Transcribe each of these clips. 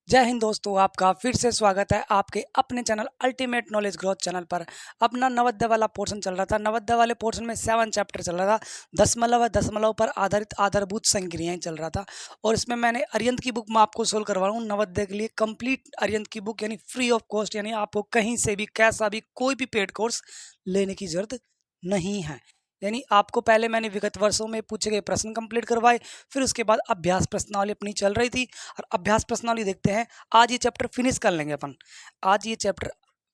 जय हिंद दोस्तों, आपका फिर से स्वागत है आपके अपने channel ultimate knowledge growth channel पर। अपना नवोदय वाला पोर्शन चल रहा था। नवोदय वाले पोर्शन में 7 चैप्टर चल रहा था। दशमलव व दशमलव पर आधारित आधारभूत संक्रियाएं चल रहा था। और इसमें मैंने अरिहंत की बुक में आपको सोल्व करवा रहा हूँ नवोदय के लिए। कंप्लीट अरिहंत की बुक यानी फ्री ऑफ कॉस्ट, यानी आपको कहीं से भी कैसा भी कोई भी पेड कोर्स लेने की जरूरत नहीं है। यानी आपको पहले मैंने विगत वर्षों में पूछे गए प्रश्न कंप्लीट करवाए, फिर उसके बाद अभ्यास प्रश्नावली अपनी चल रही थी और अभ्यास प्रश्नावली देखते हैं। आज ये चैप्टर फिनिश कर लेंगे अपन। आज ये चैप्टर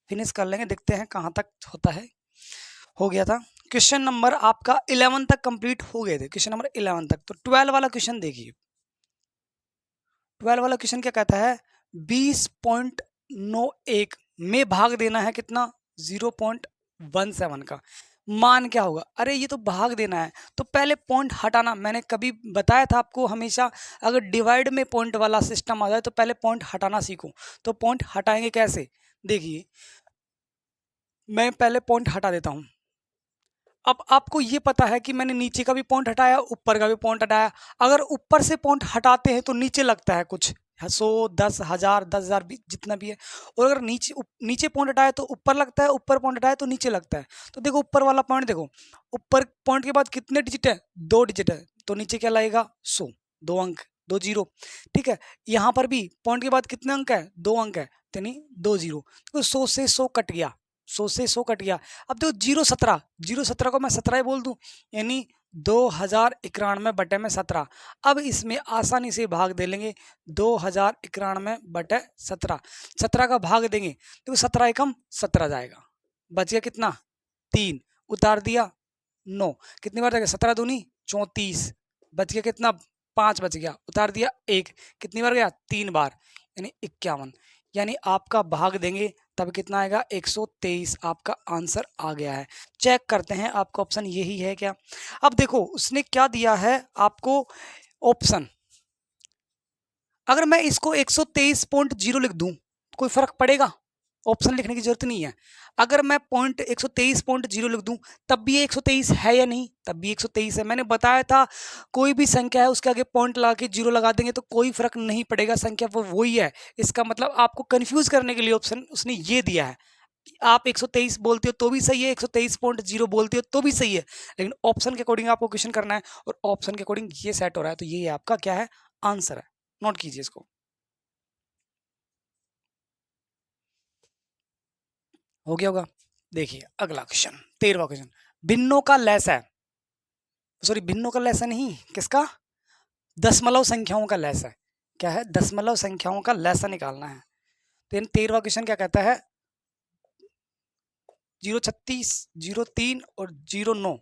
फिनिश कर लेंगे, देखते हैं कहाँ तक होता है। हो गया था क्वेश्चन नंबर आपका 11 तक कंप्लीट हो गए थे, क्वेश्चन नंबर 11 तक। तो 12 वाला क्वेश्चन देखिए। 12 वाला क्वेश्चन क्या कहता है, 20.91 में भाग देना है कितना, 0.17 का मान क्या होगा। अरे ये तो भाग देना है, तो पहले पॉइंट हटाना। मैंने कभी बताया था आपको, हमेशा अगर डिवाइड में पॉइंट वाला सिस्टम आ जाए तो पहले पॉइंट हटाना सीखो। तो पॉइंट हटाएंगे कैसे, देखिए मैं पहले पॉइंट हटा देता हूं। अब आपको ये पता है कि मैंने नीचे का भी पॉइंट हटाया, ऊपर का भी पॉइंट हटाया। अगर ऊपर से पॉइंट हटाते हैं तो नीचे लगता है कुछ 100, 10, 1000, 10,000 भी जितना भी है। और अगर नीचे पॉइंट हटाया तो ऊपर लगता है, ऊपर पॉइंट हटाया तो नीचे लगता है। तो देखो ऊपर वाला पॉइंट देखो, ऊपर पॉइंट के बाद कितने डिजिट है, 2 डिजिट है, तो नीचे क्या लगेगा 100, 2 अंक, 2 जीरो। ठीक है, यहाँ पर भी पॉइंट के बाद कितने अंक है, 2 अंक है, यानी 2 जीरो। तो 100 से 100 कट गया, 100 से 100 कट गया। अब देखो 0.17 को मैं 17 ही बोल दूं, यानी 2091/17। अब इसमें आसानी से भाग दे लेंगे, 2091/17। 17 का भाग देंगे तो 17 एकम 17 जाएगा, बच गया कितना 3, उतार दिया 9, कितनी बार जाएगा 17 दूनी 34, बच गया कितना 5 बच गया, उतार दिया 1, कितनी बार गया 3 बार, यानी 51। यानी आपका भाग देंगे तब कितना आएगा 123। आपका आंसर आ गया है। चेक करते हैं आपका ऑप्शन यही है क्या। अब देखो उसने क्या दिया है आपको ऑप्शन, अगर मैं इसको 123.0 लिख दूं तो कोई फर्क पड़ेगा, ऑप्शन लिखने की जरूरत नहीं है। अगर मैं पॉइंट 123.0 लिख दूं तब भी ये 123 है या नहीं, तब भी 123 है। मैंने बताया था कोई भी संख्या है उसके आगे पॉइंट लगा के 0 लगा देंगे तो कोई फर्क नहीं पड़ेगा, संख्या वो वही है। इसका मतलब आपको कंफ्यूज करने के लिए ऑप्शन उसने ये दिया है। आप 123 बोलते हो तो भी सही है, 123.0 बोलते हो तो भी सही है, लेकिन ऑप्शन के अकॉर्डिंग आपको क्वेश्चन करना है और ऑप्शन के अकॉर्डिंग ये सेट हो रहा है। तो ये आपका क्या है, आंसर है। नोट कीजिए इसको। हो गया होगा। देखिए अगला क्वेश्चन, 13वां क्वेश्चन। भिन्नों का लैसा, सॉरी भिन्नों का लैसा नहीं, किसका, दशमलव संख्याओं का लैसा। क्या है, दशमलव संख्याओं का लैसा निकालना है। तो 13वां क्वेश्चन क्या कहता है, 036, 03 और 09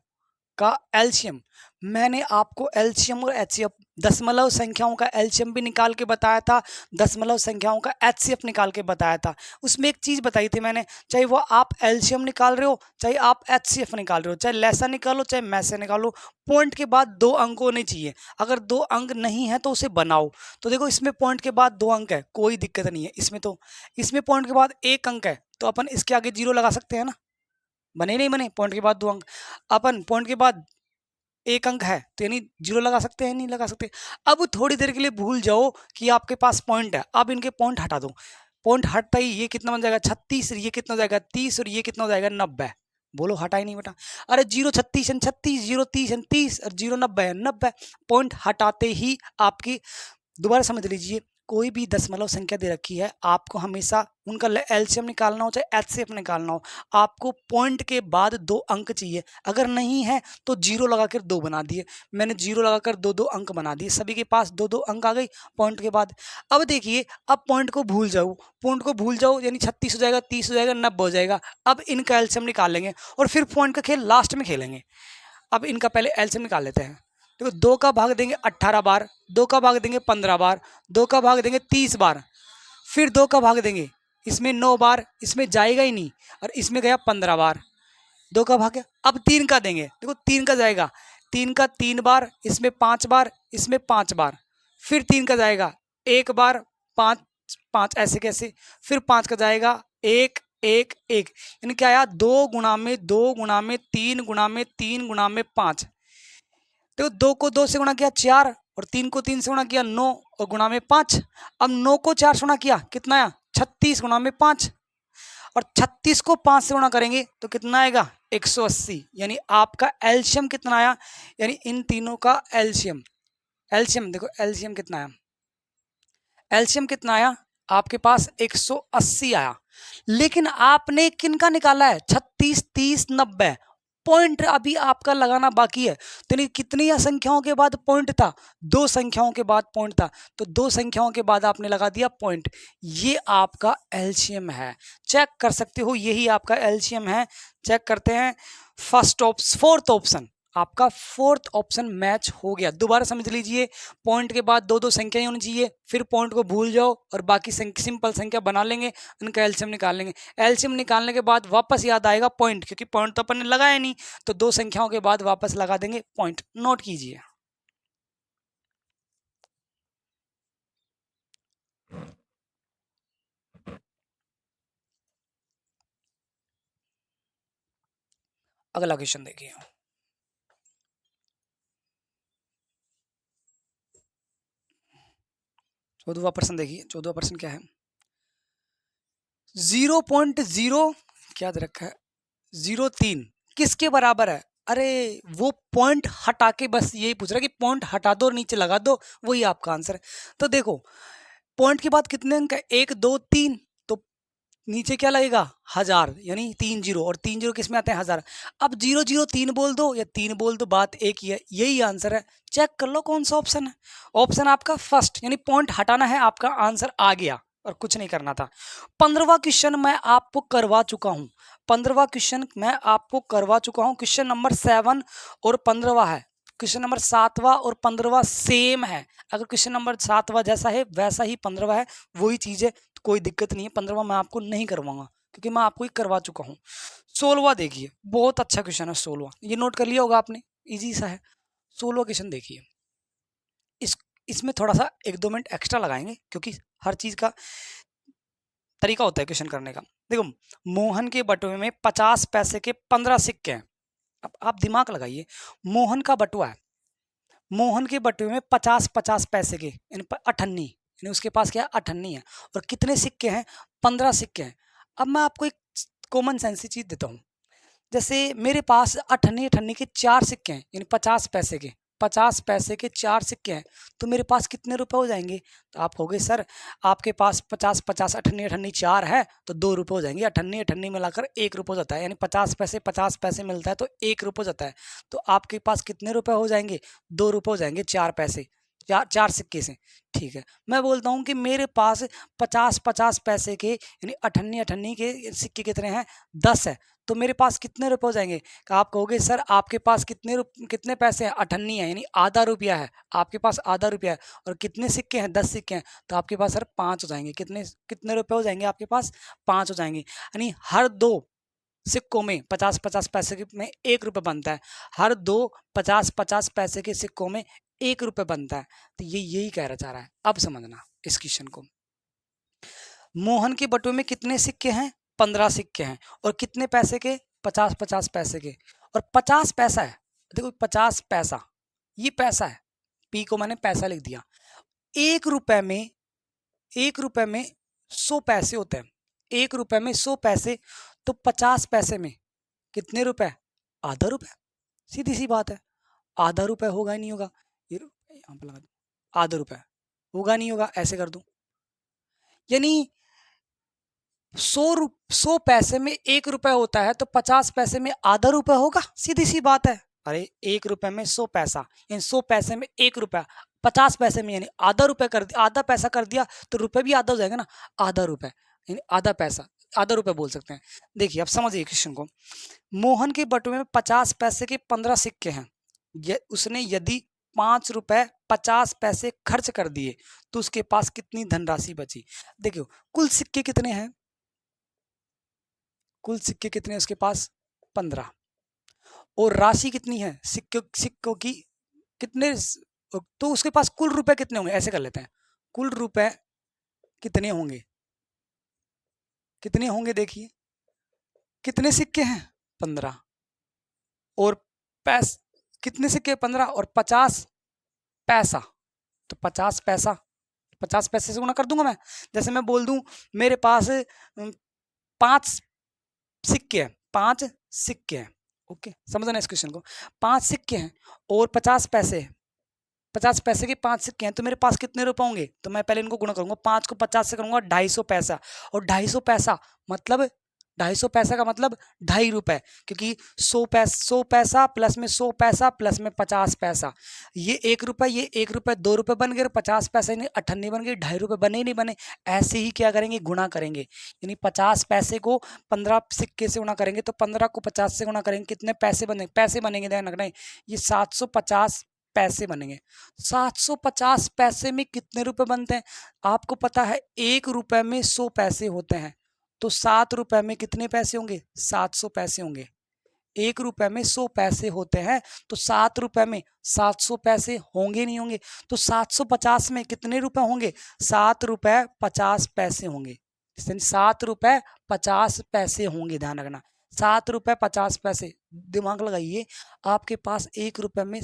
का एलसीएम। मैंने आपको एलसीएम और एचसीएफ, दशमलव संख्याओं का एलसीएम भी निकाल के बताया था, दशमलव संख्याओं का एचसीएफ निकाल के बताया था। उसमें एक चीज बताई थी मैंने, चाहे वो आप एलसीएम निकाल रहे हो, चाहे आप एचसीएफ निकाल रहे हो, चाहे लैसा निकालो चाहे मैसे निकालो, पॉइंट के बाद 2 अंक होने चाहिए। अगर 2 अंक नहीं है तो उसे बनाओ। तो देखो इसमें पॉइंट के बाद 2 अंक है, कोई दिक्कत नहीं है इसमें। तो इसमें पॉइंट के बाद 1 अंक है तो अपन इसके आगे 0 लगा सकते हैं ना, बने नहीं बने, पॉइंट के बाद 2 अंक। अपन पॉइंट के बाद 1 अंक है तो यानी 0 लगा सकते हैं, नहीं लगा सकते। अब थोड़ी देर के लिए भूल जाओ कि आपके पास पॉइंट है, अब इनके पॉइंट हटा दो। पॉइंट हटता ही ये कितना बन जाएगा 36, ये कितना हो जाएगा 30 और ये कितना हो जाएगा 90। बोलो हटा ही नहीं बेटा। अरे 036 36, 030 30 और 090 90। पॉइंट हटाते ही आपकी, दोबारा समझ लीजिए, कोई भी दशमलव संख्या दे रखी है, आपको हमेशा उनका एलसीएम निकालना हो चाहे एचसीएफ निकालना हो, आपको पॉइंट के बाद 2 अंक चाहिए। अगर नहीं है तो 0 लगाकर 2 बना दिए। मैंने 0 लगाकर 2 अंक बना दिए, सभी के पास 2 अंक आ गई पॉइंट के बाद। अब देखिए, अब पॉइंट को भूल जाओ, पॉइंट को भूल जाओ, यानी 36 हो जाएगा, 30 हो जाएगा, 90 हो जाएगा। अब इनका एलसीएम निकाल लेंगे और फिर पॉइंट का खेल लास्ट में खेलेंगे। अब इनका पहले एलसीएम निकाल लेते हैं। देखो 2 का भाग देंगे 18 बार, 2 का भाग देंगे 15 बार, 2 का भाग देंगे 30 बार, फिर 2 का भाग देंगे इसमें 9 बार, इसमें जाएगा ही नहीं, और इसमें गया 15 बार, 2 का भाग गया। अब 3 का देंगे, देखो 3 का जाएगा, 3 का 3 बार, इसमें 5 बार, इसमें 5 बार, फिर 3 का जाएगा 1 बार, 5 5 ऐसे कैसे, फिर 5 का जाएगा 1 1 1, यानी क्या आया 2 गुणा में 2 गुणा में 3 गुणा में 3 गुणा में 5। देखो 2 को 2 से गुणा किया 4 और 3 को 3 से गुणा किया 9 और गुणा में 5। अब 9 को 4 से गुणा किया, कितना आया 36 गुणा में 5, और 36 को 5 से गुणा करेंगे तो कितना आएगा 180। यानी आपका एलसीएम कितना आया, यानी इन तीनों का एलसीएम, एलसीएम देखो एलसीएम कितना आया, एलसीएम कितना आया आपके पास 180 आया। लेकिन आपने किनका निकाला है 36, 30, 90, पॉइंट अभी आपका लगाना बाकी है। तो नहीं कितनी संख्याओं के बाद पॉइंट था, 2 संख्याओं के बाद पॉइंट था, तो 2 संख्याओं के बाद आपने लगा दिया पॉइंट। ये आपका एलसीएम है, चेक कर सकते हो, यही आपका एलसीएम है। चेक करते हैं फोर्थ ऑप्शन, आपका फोर्थ ऑप्शन मैच हो गया। दोबारा समझ लीजिए, पॉइंट के बाद 2 संख्याएं होनी चाहिए, फिर पॉइंट को भूल जाओ और बाकी सिंपल संख्या बना लेंगे, उनका एलसीएम निकाल लेंगे। एलसीएम निकालने के बाद वापस याद आएगा पॉइंट, क्योंकि पॉइंट तो अपन ने लगाया नहीं, तो 2 संख्याओं के बाद वापस लगा देंगे पॉइंट। नोट कीजिए। अगला क्वेश्चन देखिए, 14वां देखिए, 14वां क्या है, 0.0 क्या दे रखा है 03 किसके बराबर है। अरे वो पॉइंट हटा के बस यही पूछ रहा है कि पॉइंट हटा दो और नीचे लगा दो, वही आपका आंसर है। तो देखो पॉइंट के बाद कितने अंक है 1 2 3, तो नीचे क्या लगेगा 1000, यानी 3 जीरो, और 3 जीरो किस में आते हैं 1000। अब 003 बोल दो या 3 बोल दो, बात एक ही है, यही आंसर है। चेक कर लो कौन सा ऑप्शन है, ऑप्शन आपका फर्स्ट, यानी पॉइंट हटाना है, आपका आंसर आ गया और कुछ नहीं करना था। 15वां क्वेश्चन मैं आपको करवा चुका हूं, 15वां क्वेश्चन मैं आपको करवा चुका हूं। क्वेश्चन नंबर 7 और 15वां है, क्वेश्चन नंबर 7वां और 15वां सेम है। अगर क्वेश्चन नंबर 7वां जैसा है वैसा ही 15वां है, वही चीज है, तो कोई दिक्कत नहीं है। 15वां मैं आपको नहीं करवाऊंगा क्योंकि मैं आपको ही करवा चुका हूँ। 16वां देखिए, बहुत अच्छा क्वेश्चन है 16वां, ये नोट कर लिया होगा आपने, इजी सा है। 16वां क्वेश्चन देखिए, इस इसमें थोड़ा सा 1-2 मिनट एक्स्ट्रा लगाएंगे क्योंकि हर चीज का तरीका होता है क्वेश्चन करने का। देखो मोहन के बटुए में 50 पैसे के 15 सिक्के हैं। अब आप दिमाग लगाइए, मोहन का बटुआ है, मोहन के बटुए में 50-50 पैसे के यानी अठन्नी, यानी उसके पास क्या अठन्नी है, और कितने सिक्के हैं 15 सिक्के हैं। अब मैं आपको एक कॉमन सेंस की चीज देता हूँ, जैसे मेरे पास अठन्नी अठन्नी के 4 सिक्के हैं, यानी 50 पैसे के, 50 पैसे के 4 सिक्के हैं, तो मेरे पास कितने रुपए हो जाएंगे। तो आप कहोगे सर आपके पास 50-50 अठन्नी अठन्नी 4 है तो 2 रुपये हो जाएंगे, अठन्नी अठन्नी मिलाकर 1 रुपये हो जाता है, यानी 50 पैसे मिलता है तो 1 रुपये हो जाता है। तो आपके पास कितने रुपए हो जाएंगे 2 रुपये हो जाएंगे, 4 पैसे, 4 सिक्के से। ठीक है, मैं बोलता हूँ कि मेरे पास 50-50 पैसे के यानी अठन्नी अठन्नी के सिक्के कितने हैं 10 है, तो मेरे पास कितने रुपए हो जाएंगे। आप कहोगे सर आपके पास कितने पैसे हैं, अठन्नी है यानी आधा रुपया है, आपके पास आधा रुपया है, और कितने सिक्के हैं 10 सिक्के हैं, तो आपके पास सर 5 हो जाएंगे। कितने रुपए हो जाएंगे आपके पास 5 हो जाएंगे, यानी हर 2 सिक्कों में 50-50 पैसे में 1 रुपये बनता है, हर 2 50-50 पैसे के सिक्कों में 1 रुपये बनता है। तो ये यही कहना चाह रहा है। अब समझना इस क्वेश्चन को, मोहन के बटुए में कितने सिक्के हैं 15 सिक्के हैं, और कितने पैसे के 50-50 पैसे के, और 50 पैसा है। देखो 50 पैसा ये पैसा है, पी को मैंने पैसा लिख दिया। 1 रुपए में 100 पैसे होते हैं, 1 रुपए में 100 पैसे, तो 50 पैसे में कितने रुपए, आधा रुपए, सीधी सी बात है। आधा रुपए होगा ही नहीं होगा, ये यहाँ पे लगा दूं, आधा रुपए होगा नहीं होगा, ऐसे कर दूं, यानी 100 पैसे में 1 रुपए होता है, तो 50 पैसे में आधा रुपए होगा, सीधी सी बात है। अरे 1 रुपए में 100 पैसा, यानी 100 पैसे में 1 रुपया, 50 पैसे में यानी आधा रुपए कर दिया, आधा पैसा कर दिया तो रुपए भी आधा हो जाएगा ना, आधा रुपए यानी आधा पैसा, आधा रुपए बोल सकते हैं। देखिए अब समझिए क्वेश्चन को, मोहन के बटुए में 50 पैसे के 15 सिक्के हैं, उसने यदि 5 रुपए 50 पैसे खर्च कर दिए तो उसके पास कितनी धनराशि बची। देखियो कुल सिक्के कितने हैं, कुल सिक्के कितने उसके पास 15, और राशि कितनी है सिक्कों की कितने, तो उसके पास कुल रुपए कितने होंगे, ऐसे कर लेते हैं, कुल रुपए कितने होंगे, कितने होंगे देखिए, कितने सिक्के हैं 15, और कितने सिक्के 15 और 50 पैसा, तो 50 पैसा 50 पैसे से गुना कर दूंगा मैं। जैसे मैं बोल दूं मेरे पास 5 सिक्के हैं, 5 सिक्के हैं, ओके समझना इस क्वेश्चन को। 5 सिक्के हैं और 50 पैसे हैं, 50 पैसे के 5 सिक्के हैं, तो मेरे पास कितने रुपए होंगे? तो मैं पहले इनको गुणा करूंगा, 5 को 50 से करूंगा 250 पैसा, और 250 पैसा मतलब 250 पैसा का मतलब 2.5 रुपए, क्योंकि 100 पैसा प्लस में 100 पैसा प्लस में 50 पैसा, ये 1 रुपए, ये 1 रुपए, 2 रुपए बन गए, 50 पैसे नहीं 98 बन गए, 2.5 रुपए बने ही नहीं बने। ऐसे ही क्या करेंगे? गुणा करेंगे, यानी 50 पैसे को 15 सिक्के से गुणा करेंगे, तो 15 को 50 से गुणा करेंगे, कितने पैसे बनेंगे? पैसे बनेंगे, ध्यान रखना, ये 750 पैसे बनेंगे। 750 पैसे में कितने रुपए बनते हैं? आपको पता है 1 रुपए में 100 पैसे होते हैं, तो 7 रुपए में कितने पैसे होंगे? 700 पैसे होंगे। 1 रुपए में 100 पैसे होते हैं, तो 7 रुपए में 700 पैसे होंगे नहीं होंगे? तो 750 में कितने रुपए होंगे? 7 रुपए 50 पैसे होंगे, 7 रुपए 50 पैसे होंगे, ध्यान रखना 7 रुपए 50 पैसे। दिमाग लगाइए, आपके पास 1 रुपए में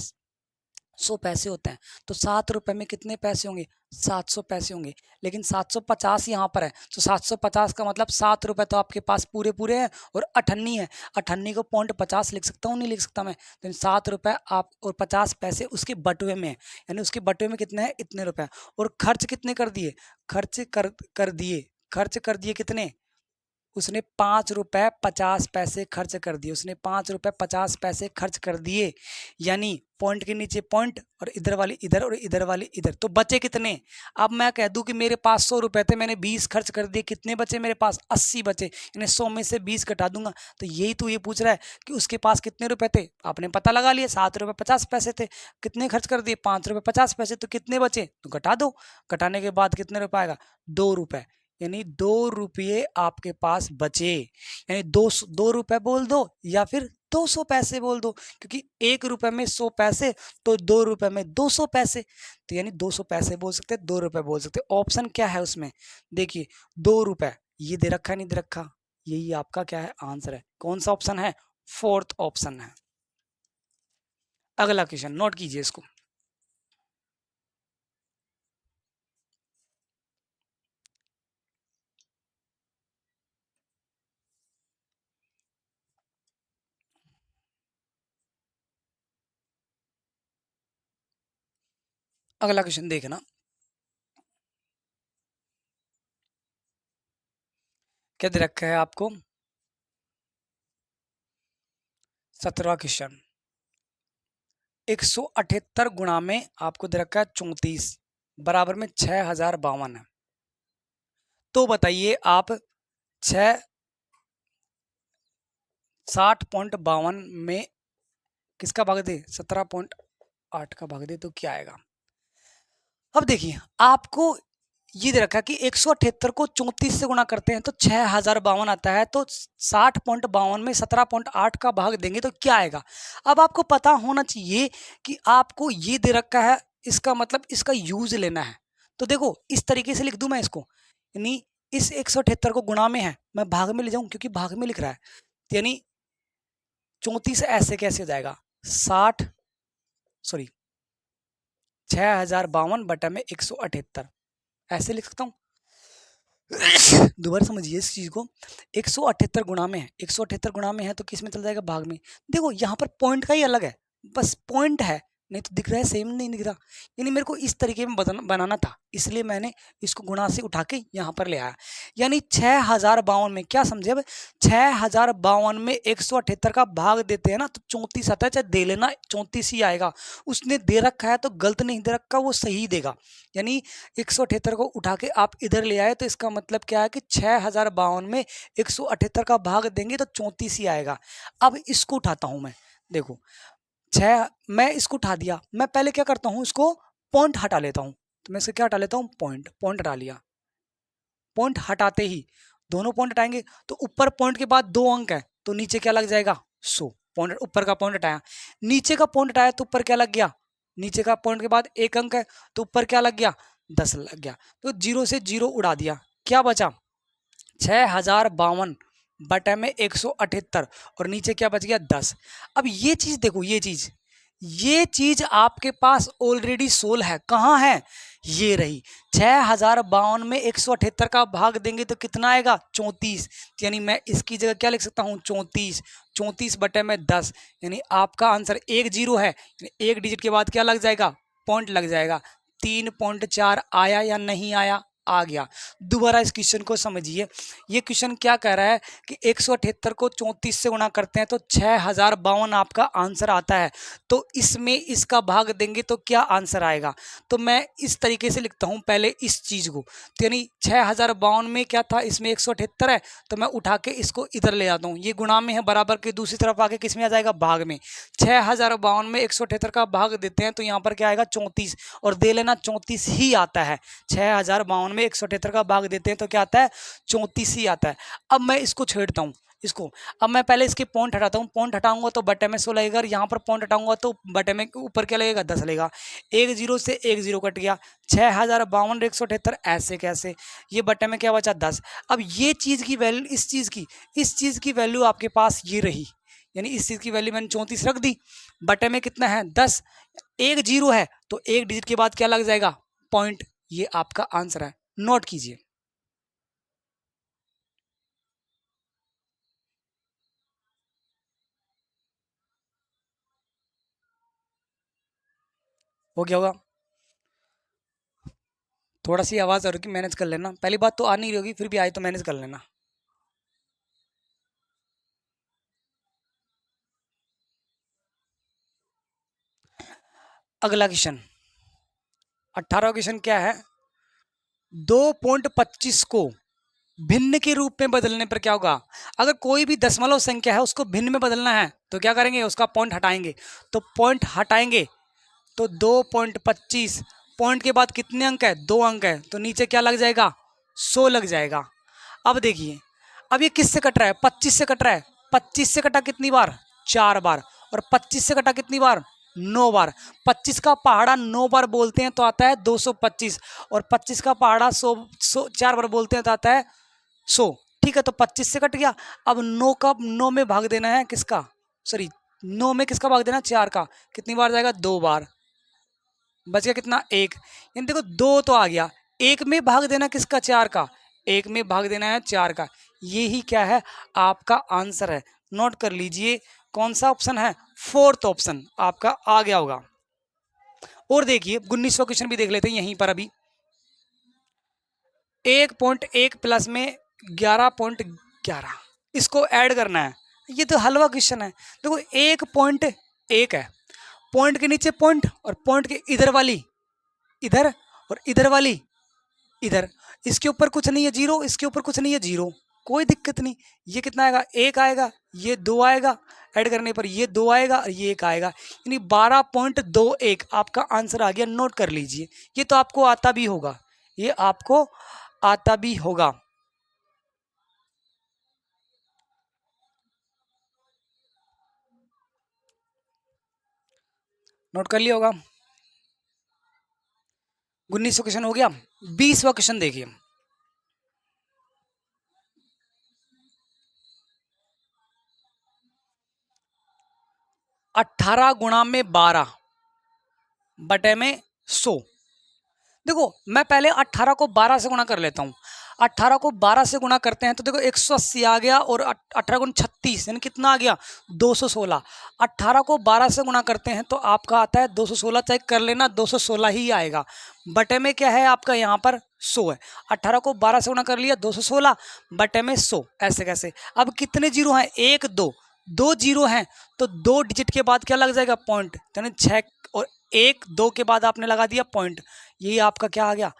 100 पैसे होते हैं, तो 7 रुपए में कितने पैसे होंगे? 700 पैसे होंगे, लेकिन 750 यहाँ पर है, तो 750 का मतलब 7 रुपए तो आपके पास पूरे पूरे हैं, और 98 है, 98 को 0.50 लिख सकता हूँ, नहीं लिख सकता मैं? तो 7 रुपए आप और 50 पैसे उसके बटुए में है, यानी उसके बटुए में कितने हैं? इतने रुपए। और खर्च कितने कर दिए? खर्च कर दिए कितने? उसने 5 रुपए 50 पैसे खर्च कर दिए, उसने 5 रुपए 50 पैसे खर्च कर दिए, यानी पॉइंट के नीचे पॉइंट, और इधर वाली इधर और इधर वाली इधर, तो बचे कितने? अब मैं कह दूं कि मेरे पास 100 रुपए थे, मैंने 20 खर्च कर दिए, कितने बचे मेरे पास? 80 बचे, यानी 100 में से 20 घटा दूंगा। तो यही तो ये पूछ रहा है कि उसके पास कितने रुपए थे, आपने पता लगा लिया, 7 रुपए 50 पैसे थे, कितने खर्च कर दिए? 5 रुपए 50 पैसे, तो कितने बचे? तो घटा दो, घटाने के बाद कितने रुपए आएगा? 2 रुपए, यानी 2 रुपये आपके पास बचे, यानी 2 रुपए बोल दो या फिर 200 पैसे बोल दो, क्योंकि 1 रुपए में 100 पैसे, तो 2 रुपए में 200 पैसे, तो यानी 200 पैसे बोल सकते, 2 रुपए बोल सकते। ऑप्शन क्या है उसमें? देखिए 2 रुपए, ये दे रखा नहीं दे रखा, यही आपका क्या है? आंसर है। कौन सा ऑप्शन है? 4th ऑप्शन है। अगला क्वेश्चन नोट कीजिए इसको। अगला क्वेश्चन देखना, क्या दे रखा है आपको? 17वां क्वेश्चन, 178 गुणा में आपको दे रखा है 34 बराबर में 6052 है। तो बताइए आप 60.52 में किसका भाग दे? 17.8 का भाग दे, तो क्या आएगा? अब देखिए आपको ये दे रखा है कि 178 को 34 से गुणा करते हैं तो 6052 आता है, तो 60.52 में 17.8 का भाग देंगे तो क्या आएगा? अब आपको पता होना चाहिए कि आपको ये दे रखा है, इसका मतलब इसका यूज लेना है। तो देखो इस तरीके से लिख दूं मैं इसको, यानी इस 178 को गुणा में है, मैं भाग में ले जाऊं क्योंकि भाग में लिख रहा है, तो यानी 34 ऐसे कैसे हो जाएगा? 6052 बटा में 178 ऐसे लिख सकता हूँ। दोबारा समझिए इस चीज को, 178 गुणा में है, 178 गुणा में है तो किस में चल जाएगा? भाग में। देखो यहाँ पर पॉइंट का ही अलग है, बस पॉइंट है, नहीं तो दिख रहा है सेम नहीं दिख रहा, यानी मेरे को इस तरीके में बनाना था, इसलिए मैंने इसको गुणा से उठा के यहाँ पर ले आया। यानी 6052 में क्या समझे? अब 6052 में 178 का भाग देते हैं ना, तो 34 आता है, चाहे दे लेना 34 ही आएगा। उसने दे रखा है तो गलत नहीं दे रखा, वो सही देगा। यानी 178 को उठा के आप इधर ले आए, तो इसका मतलब क्या है कि 6052 में 178 का भाग देंगे तो 34 ही आएगा। अब इसको उठाता हूं मैं, देखो 6, मैं इसको उठा दिया, मैं पहले क्या करता हूं, इसको पॉइंट हटा लेता हूं, तो मैं इसको क्या हटा लेता हूं? पॉइंट हटा लिया। पॉइंट हटाते ही दोनों पॉइंट हटाएंगे, तो ऊपर पॉइंट के बाद 2 अंक है, तो नीचे क्या लग जाएगा? 100। पॉइंट ऊपर का पॉइंट हटाया, नीचे का पॉइंट हटाया तो ऊपर क्या लग गया? नीचे का पॉइंट के बाद 1 अंक है, तो ऊपर क्या लग गया? 10 लग गया। तो 0 से 0 उड़ा दिया, क्या बचा? 6052 बटे में 178, और नीचे क्या बच गया? 10। अब ये चीज देखो, ये चीज ये चीज आपके पास ऑलरेडी सोल है। कहाँ है? ये रही 6052 में 178 का भाग देंगे तो कितना आएगा? 34। यानी मैं इसकी जगह क्या लिख सकता हूँ? 34। 34 बटे में 10, यानी आपका आंसर 1 जीरो है, यानी एक डिजिट के बाद क्या लग जाएगा? पॉइंट लग जाएगा। 3.4 आया या नहीं आया? आ गया। दोबारा इस क्वेश्चन को समझिए। ये क्वेश्चन क्या कह रहा है कि 178 को 34 से गुणा करते हैं तो 6052 आपका आंसर आता है। तो इसमें इसका भाग देंगे तो क्या आंसर आएगा? तो मैं इस तरीके से लिखता हूं पहले इस चीज को। तो यानी 6052 में क्या था? इसमें 178 है, तो मैं उठा के इसको इधर ले आता हूँ। ये गुणा में है, बराबर के दूसरी तरफ आके किस में आ जाएगा? भाग में। 6052 में 178 का भाग देते हैं तो यहाँ पर क्या आएगा? 34। और दे लेना 34 ही आता है। 6052 में 178 का भाग देते हैं तो क्या आता है? 34 ही आता है। अब मैं इसको छेड़ता हूँ इसको। अब मैं पहले इसके पॉइंट हटाता हूँ। पॉइंट हटाऊंगा तो बटे में 100 लगेगा, और यहाँ पर पॉइंट हटाऊंगा तो बटे में ऊपर क्या लगेगा? 10 लगेगा। एक जीरो से एक जीरो कट गया। 6052 178 ऐसे कैसे? ये बटे में क्या बचा? 10। अब ये चीज की वैल्यू इस चीज की वैल्यू आपके पास ये रही, यानी इस चीज की वैल्यू मैंने 34 रख दी। बटे में कितना है? 10। एक जीरो है तो एक डिजिट के बाद क्या लग जाएगा? पॉइंट। ये आपका आंसर है, नोट कीजिए। हो गया होगा। थोड़ा सी आवाज आ रही है, मैनेज कर लेना। पहली बात तो आ नहीं रही होगी, फिर भी आए तो मैनेज कर लेना। अगला क्वेश्चन 18वां क्वेश्चन क्या है? 2.25 को भिन्न के रूप में बदलने पर क्या होगा? अगर कोई भी दशमलव संख्या है उसको भिन्न में बदलना है तो क्या करेंगे? उसका पॉइंट हटाएंगे। तो पॉइंट हटाएंगे तो 2.25, पॉइंट के बाद कितने अंक है? 2 अंक है, तो नीचे क्या लग जाएगा? 100 लग जाएगा। अब देखिए, अब ये किससे कट रहा है? 25 से कट रहा है। 25 से कटा कितनी बार? 4 बार। और 25 से कटा कितनी बार? 9 बार। 25 का पहाड़ा 9 बार बोलते हैं तो आता है 225, और 25 का पहाड़ा 100 4 बार बोलते हैं तो आता है 100। ठीक है, तो 25 से कट गया। अब 9 का 9 में भाग देना है किसका? सॉरी, 9 में किसका भाग देना है? 4 का। कितनी बार जाएगा? 2 बार। बच गया कितना? 1। यानी देखो 2 तो आ गया, 1 में भाग देना किसका? 4 का। 1 में भाग देना है 4 का। ये ही क्या है? आपका आंसर है। नोट कर लीजिए, कौन सा ऑप्शन है? फोर्थ ऑप्शन आपका आ गया होगा। और देखिए 19वां क्वेश्चन भी देख लेते हैं यहीं पर। अभी 1.1 प्लस में 11.11, इसको ऐड करना है। ये तो हलवा क्वेश्चन है। देखो 1.1 है, पॉइंट के नीचे पॉइंट, और पॉइंट के इधर वाली इधर, और इधर वाली इधर। इसके ऊपर कुछ नहीं है, जीरो। इसके ऊपर कुछ नहीं है, जीरो। कोई दिक्कत नहीं। ये कितना आएगा? 1 आएगा, ये 2 आएगा, ऐड करने पर ये 2 आएगा और ये 1 आएगा, यानी 12.21 आपका आंसर आ गया। नोट कर लीजिए। ये तो आपको आता भी होगा, ये आपको आता भी होगा। नोट कर लिया होगा। 19वां क्वेश्चन हो गया। 20वां क्वेश्चन देखिए। 18 गुणा में 12 बटे में 100। देखो मैं पहले 18 को 12 से गुणा कर लेता हूँ। 18 को 12 से गुणा करते हैं तो देखो 180 आ गया, और 18 गुण 36 यानी कितना आ गया? 216। 18 को 12 से गुणा करते हैं तो आपका आता है 216। चेक कर लेना, 216 ही आएगा। बटे में क्या है आपका? यहाँ पर 100 है। 18 को 12 से गुणा कर लिया, 216 बटे में 100। ऐसे कैसे? अब कितने जीरो हैं? 1 2, 2 जीरो हैं, तो 2 डिजिट के बाद क्या लग जाएगा? पॉइंट। यानी 6 और 1 2 के बाद आपने लगा दिया पॉइंट। यही आपका क्या आ गया?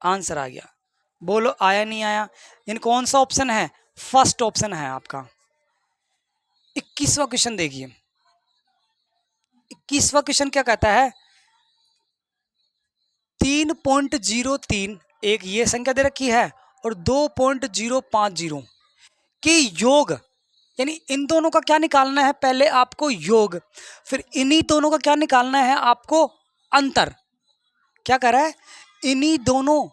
आंसर आ गया। बोलो आया नहीं आया? इन कौन सा ऑप्शन है? फर्स्ट ऑप्शन है आपका। 21वां क्वेश्चन देखिए। 21वां क्वेश्चन क्या कहता है? 3.03 एक ये संख्या दे रखी है, और 2.050 के योग, यानी इन दोनों का क्या निकालना है? पहले आपको योग, फिर इन्हीं दोनों का क्या निकालना है आपको? अंतर। क्या कर रहा है? इन्हीं दोनों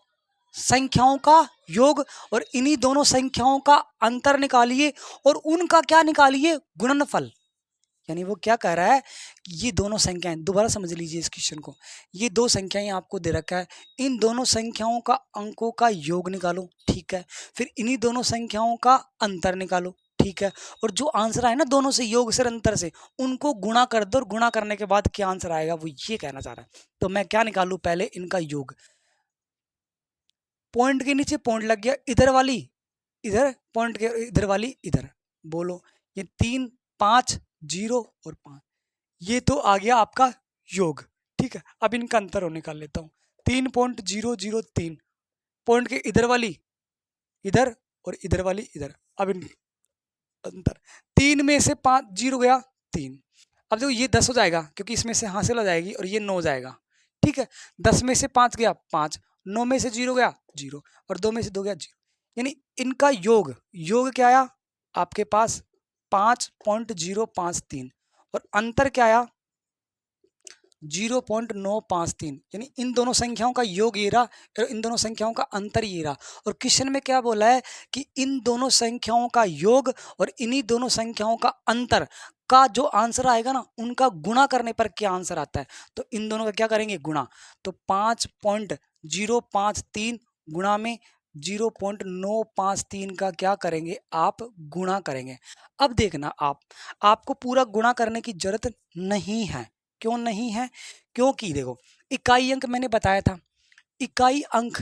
संख्याओं का योग और इन्हीं दोनों संख्याओं का अंतर निकालिए, और उनका क्या निकालिए? गुणनफल। यानी वो क्या कह रहा है कि ये दोनों संख्याएं, दोबारा समझ लीजिए इस क्वेश्चन को, ये दो संख्याएं आपको दे रखा है, इन दोनों संख्याओं का अंकों का योग निकालो, ठीक है, फिर इन्हीं दोनों संख्याओं का अंतर निकालो, ठीक है, और जो आंसर आए ना दोनों से, योग से अंतर से, उनको गुणा कर दो, और गुणा करने के बाद क्या आंसर आएगा वो ये कहना चाह रहा है। तो मैं क्या निकालू, पहले इनका योग, पॉइंट के नीचे पॉइंट लग गया, इधर वाली इधर, पॉइंट के इधर वाली इधर, बोलो ये 3 5 0 और 5, ये तो आ गया आपका योग, ठीक है। अब इनका अंतर और निकाल लेता हूँ, 3.003, पॉइंट के इधर वाली इधर और इधर वाली इधर, अब इन अंतर, 3 में से 5 जीरो गया 3, अब देखो ये 10 हो जाएगा क्योंकि इसमें से हासिल हो जाएगी और ये 9 हो जाएगा, ठीक है, 10 में से 5 गया 5, 9 में से 0 गया 0 और 2 में से 2 गया 0, यानी इनका योग, योग क्या आया आपके पास 5.053 और अंतर क्या आया 0.953, यानी इन दोनों संख्याओं का योग ये रहा और इन दोनों संख्याओं का अंतर ये रहा। और क्वेश्चन में क्या बोला है कि इन दोनों संख्याओं का योग और इन्हीं दोनों संख्याओं का अंतर का जो आंसर आएगा ना उनका गुणा करने पर क्या आंसर आता है, तो इन दोनों का क्या करेंगे गुणा, तो 5.053 गुणा में 0.953 का क्या करेंगे आप गुणा करेंगे। अब देखना आपको पूरा गुणा करने की जरूरत नहीं है, क्यों नहीं है, क्योंकि देखो इकाई अंक मैंने बताया था, इकाई अंक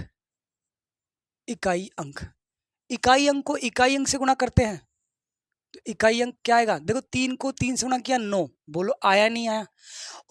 इकाई अंक इकाई अंक को इकाई अंक से गुणा करते हैं, तो इकाई अंक क्या आएगा, देखो 3 को 3 से गुणा किया 9, बोलो आया नहीं आया,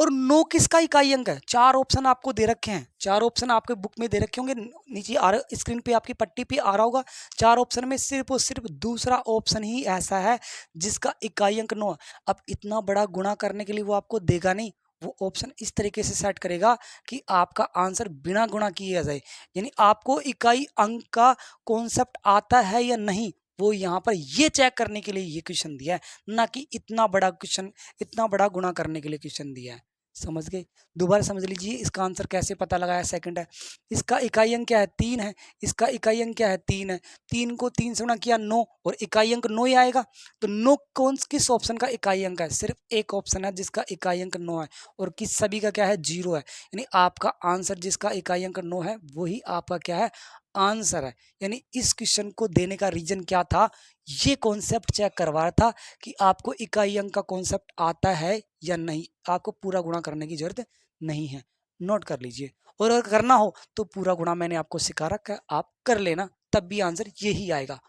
और 9 किसका इकाई अंक है, चार ऑप्शन आपको दे रखे हैं, चार ऑप्शन आपके बुक में दे रखे होंगे, नीचे स्क्रीन पे आपकी पट्टी पे आ रहा होगा, चार ऑप्शन में सिर्फ और सिर्फ दूसरा ऑप्शन ही ऐसा है जिसका इकाई अंक 9 है। अब इतना बड़ा गुणा करने के लिए वो आपको देगा नहीं, वो ऑप्शन इस तरीके से सेट करेगा कि आपका आंसर बिना गुणा किए आ जाए, यानी आपको इकाई अंक का कॉन्सेप्ट आता है या नहीं वो यहाँ पर ये चेक करने के लिए ये क्वेश्चन दिया है, ना कि इतना बड़ा क्वेश्चन, इतना बड़ा गुणा करने के लिए क्वेश्चन दिया है। समझ गए, दोबारा समझ लीजिए इसका आंसर कैसे पता लगाया, सेकंड है, इसका इकाई अंक क्या है 3 है, इसका इकाई अंक क्या है 3 है, 3 को 3 से गुणा किया 9 और इकाई अंक 9 ही आएगा, तो 9 कौन किस ऑप्शन का इकाई अंक है, सिर्फ एक ऑप्शन है जिसका इकाई अंक 9 है और किस सभी का क्या है 0 है, यानी आपका आंसर जिसका इकाई अंक 9 है वही आपका क्या है आंसर है। यानी इस क्वेश्चन को देने का रीजन क्या था, ये कॉन्सेप्ट चेक करवा रहा था कि आपको इकाई अंक का कॉन्सेप्ट आता है या नहीं, आपको पूरा गुणा करने की जरूरत नहीं है, नोट कर लीजिए, और अगर करना हो तो पूरा गुणा मैंने आपको सिखा रखा है, आप कर लेना तब भी आंसर यही आएगा,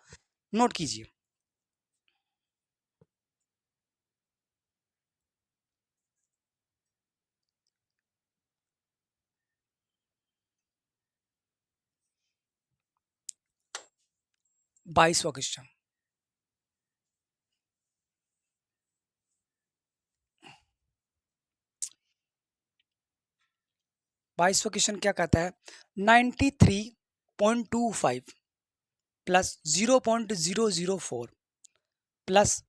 नोट कीजिए। बाईसवा क्वेश्चन, 22वां क्वेश्चन क्या कहता है, 93.25 प्लस 0.004 प्लस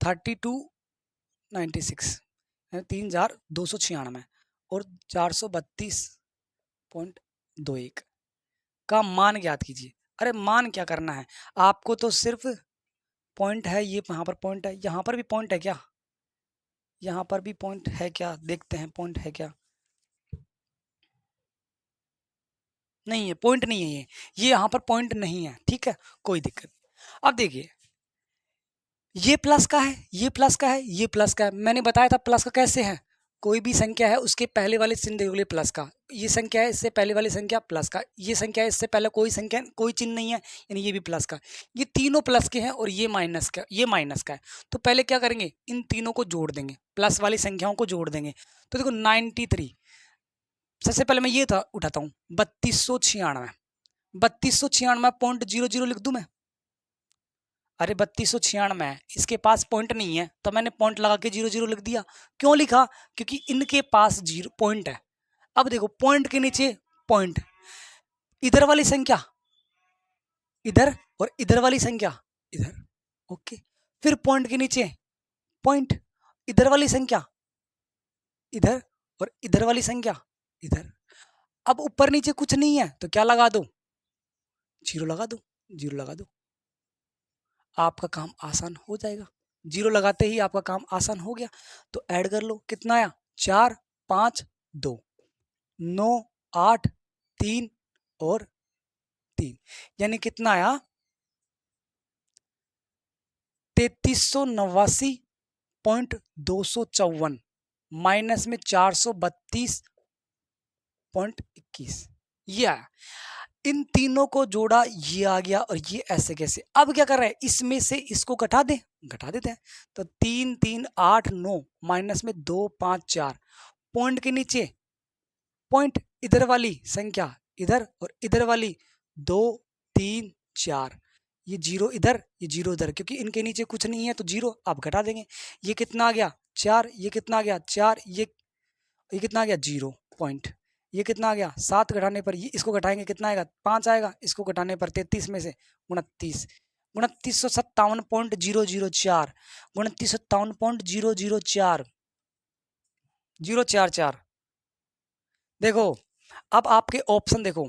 3296, 3296 और 432.21 का मान ज्ञात कीजिए। अरे मान क्या करना है आपको, तो सिर्फ पॉइंट है, ये यहाँ पर पॉइंट है, यहाँ पर भी पॉइंट है क्या, यहाँ पर भी पॉइंट है क्या, देखते हैं पॉइंट है क्या, नहीं है, पॉइंट नहीं है, ये यहाँ पर पॉइंट नहीं है, ठीक है, कोई दिक्कत नहीं। अब देखिए ये प्लस का है, ये प्लस का है, ये प्लस का है, मैंने बताया था प्लस का कैसे है, कोई भी संख्या है उसके पहले वाले चिन्ह देखोगे प्लस का, ये संख्या है इससे पहले वाली संख्या प्लस का, ये संख्या है इससे पहले कोई संख्या कोई चिन्ह नहीं है यानी ये भी प्लस का, ये तीनों प्लस के हैं और ये माइनस का, ये माइनस का है, तो पहले क्या करेंगे इन तीनों को जोड़ देंगे, प्लस वाली संख्याओं को जोड़ देंगे, तो देखो 93, सबसे पहले मैं ये था उठाता हूँ 3296, 3296.00 लिख दूं मैं, अरे 3296 है, इसके पास पॉइंट नहीं है तो मैंने पॉइंट लगा के 00 लिख दिया, क्यों लिखा क्योंकि इनके पास जीरो पॉइंट है। अब देखो पॉइंट के नीचे पॉइंट, इधर वाली संख्या इधर और इधर वाली संख्या इधर, ओके, फिर पॉइंट के नीचे पॉइंट, इधर वाली संख्या इधर और इधर वाली संख्या इधर, अब ऊपर नीचे कुछ नहीं है तो क्या लगा दो, जीरो लगा दो, जीरो लगा दो, आपका काम आसान हो जाएगा। जीरो लगाते ही आपका काम आसान हो गया। तो ऐड कर लो, कितना आया 4 5 2 9 8 3 और 3, यानी कितना आया 3389.254 माइनस में 432.21, ये आया। इन तीनों को जोड़ा, ये आ गया और ये ऐसे कैसे। अब क्या कर रहे हैं, इसमें से इसको घटा दें, घटा देते हैं। तो 3 3 8 9 माइनस में 2 5 4, पॉइंट के नीचे पॉइंट, इधर वाली संख्या इधर और इधर वाली 2 3 4, ये जीरो इधर ये जीरो इधर, क्योंकि इनके नीचे कुछ नहीं है तो जीरो आप घटा देंगे। ये कितना आ गया 4, ये कितना आ गया 4, ये कितना आ गया 0 पॉइंट, ये कितना आ गया 7 घटाने पर, ये इसको घटाएंगे कितना आएगा 5 आएगा, इसको घटाने पर 33 में से 29, 2957.004, 2957.004 044। देखो अब आपके ऑप्शन देखो,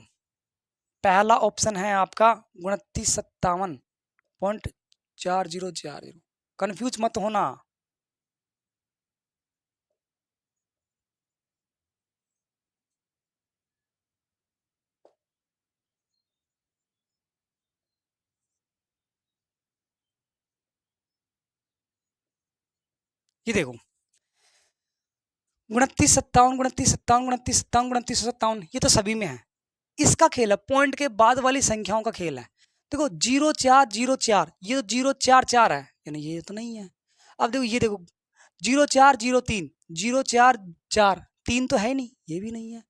पहला ऑप्शन है आपका 2957.4040, कंफ्यूज मत होना। ये देखो 2957 2957 2957 2957, ये तो सभी में है। इसका खेल है, पॉइंट के बाद वाली संख्याओं का खेल है। देखो 0404, ये तो 044 है, यानी ये तो नहीं है। अब देखो ये देखो 0403, 044 3 तो है नहीं, ये भी नहीं है।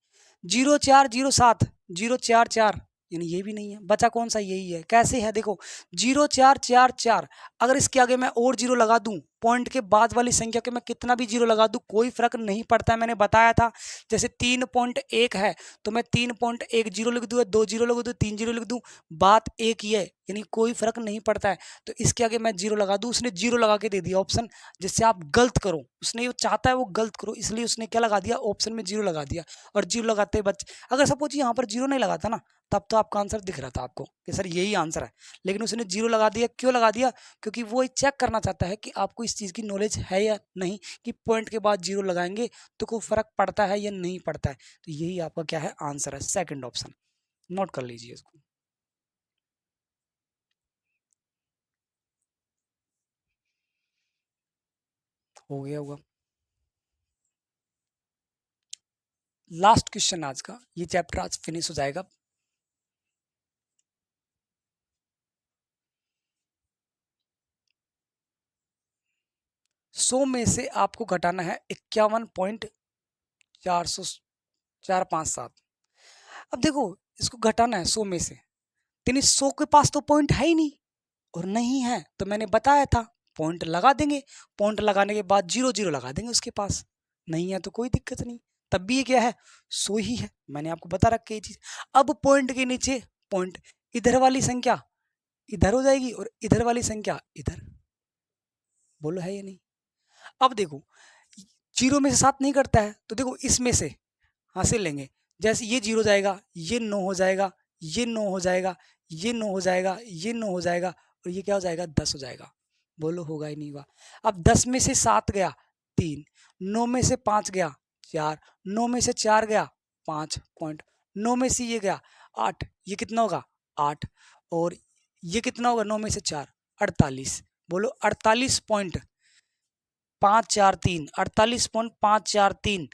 0407, 044, यानी ये भी नहीं है। बचा कौन सा, यही है। कैसे है देखो 0444, अगर इसके आगे मैं और जीरो लगा दूं, पॉइंट के बाद वाली संख्या के मैं कितना भी जीरो लगा दूं कोई फर्क नहीं पड़ता है, मैंने बताया था। जैसे 3.1 है तो मैं 3.1 जीरो लिख दूं, 2 जीरो लिख दूं, 3 जीरो लिख दूं, बात एक ही है, यानी कोई फर्क नहीं पड़ता है। तो इसके आगे मैं जीरो लगा दूं, उसने जीरो लगा के दे दिया ऑप्शन, जिससे आप गलत करो। उसने वो चाहता है वो गलत करो, इसलिए उसने क्या लगा दिया, ऑप्शन में जीरो लगा दिया। और जीरो लगाते बच्चे, अगर सपोज यहाँ पर जीरो नहीं लगाता ना, तब तो आपका आंसर दिख रहा था आपको कि सर यही आंसर है, लेकिन उसने जीरो लगा दिया। क्यों लगा दिया, क्योंकि वो चेक करना चाहता है कि आपको इस चीज़ की नॉलेज है या नहीं, कि पॉइंट के बाद जीरो लगाएंगे तो कोई फर्क पड़ता है या नहीं पड़ता है। तो यही आपका क्या है, आंसर है, सेकंड ऑप्शन। नोट कर लीजिए इसको। हो गया होगा। लास्ट क्वेश्चन आज का, ये चैप्टर आज फिनिश हो जाएगा। सौ में से आपको घटाना है 51.457। अब देखो इसको घटाना है 100 में से, यानी 100 के पास तो पॉइंट है ही नहीं, और नहीं है तो मैंने बताया था पॉइंट लगा देंगे। पॉइंट लगाने के बाद जीरो जीरो लगा देंगे उसके पास, नहीं है तो कोई दिक्कत नहीं, तब भी ये क्या है 100 ही है। मैंने आपको बता रखा ये चीज। अब पॉइंट के नीचे पॉइंट, इधर वाली संख्या इधर हो जाएगी और इधर वाली संख्या इधर, बोलो है या नहीं। अब देखो जीरो में से 7 नहीं करता है, तो देखो इसमें से हासिल लेंगे। जैसे ये जीरो जाएगा, ये 9 हो जाएगा, ये 9 हो जाएगा, ये 9 हो जाएगा, ये 9 हो जाएगा, और ये क्या हो जाएगा 10 हो जाएगा। बोलो होगा ही नहीं हुआ। अब 10 में से 7 गया 3, 9 में से 5 गया 4, 9 में से 4 गया 5 पॉइंट, 9 में से ये गया 8, ये कितना होगा 8, और ये कितना होगा 9 में से 4 48। बोलो 48.543, 48.543,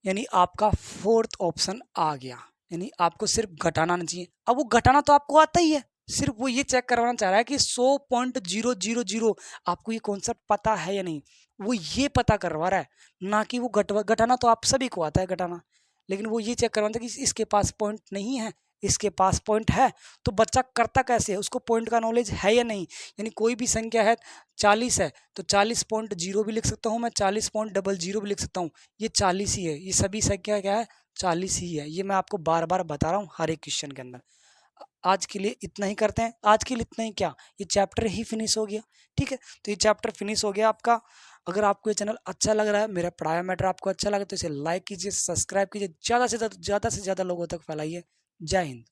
यानी आपका फोर्थ ऑप्शन आ गया। यानी आपको सिर्फ घटाना नहीं चाहिए। अब वो घटाना तो आपको आता ही है, सिर्फ वो ये चेक करवाना चाह रहा है कि 100.000 आपको ये कॉन्सेप्ट पता है या नहीं, वो ये पता करवा रहा है, ना कि वो घटाना तो आप सभी को आता है घटाना, लेकिन वो ये चेक करवाना था कि इसके पास पॉइंट नहीं है, इसके पास पॉइंट है, तो बच्चा करता कैसे है, उसको पॉइंट का नॉलेज है या नहीं। यानी कोई भी संख्या है 40 है तो 40.0 भी लिख सकता हूँ मैं, 40.00 भी लिख सकता हूँ, ये 40 ही है। ये सभी संख्या क्या है 40 ही है। ये मैं आपको बार बार बता रहा हूँ हर एक क्वेश्चन के अंदर। आज के लिए इतना ही करते हैं, आज के लिए इतना ही क्या, ये चैप्टर ही फिनिश हो गया। ठीक है, तो ये चैप्टर फिनिश हो गया आपका। अगर आपको ये चैनल अच्छा लग रहा है, मेरा पढ़ाया मैटर आपको अच्छा लगे, तो इसे लाइक कीजिए, सब्सक्राइब कीजिए, ज़्यादा से ज़्यादा लोगों तक फैलाइए। जय हिंद।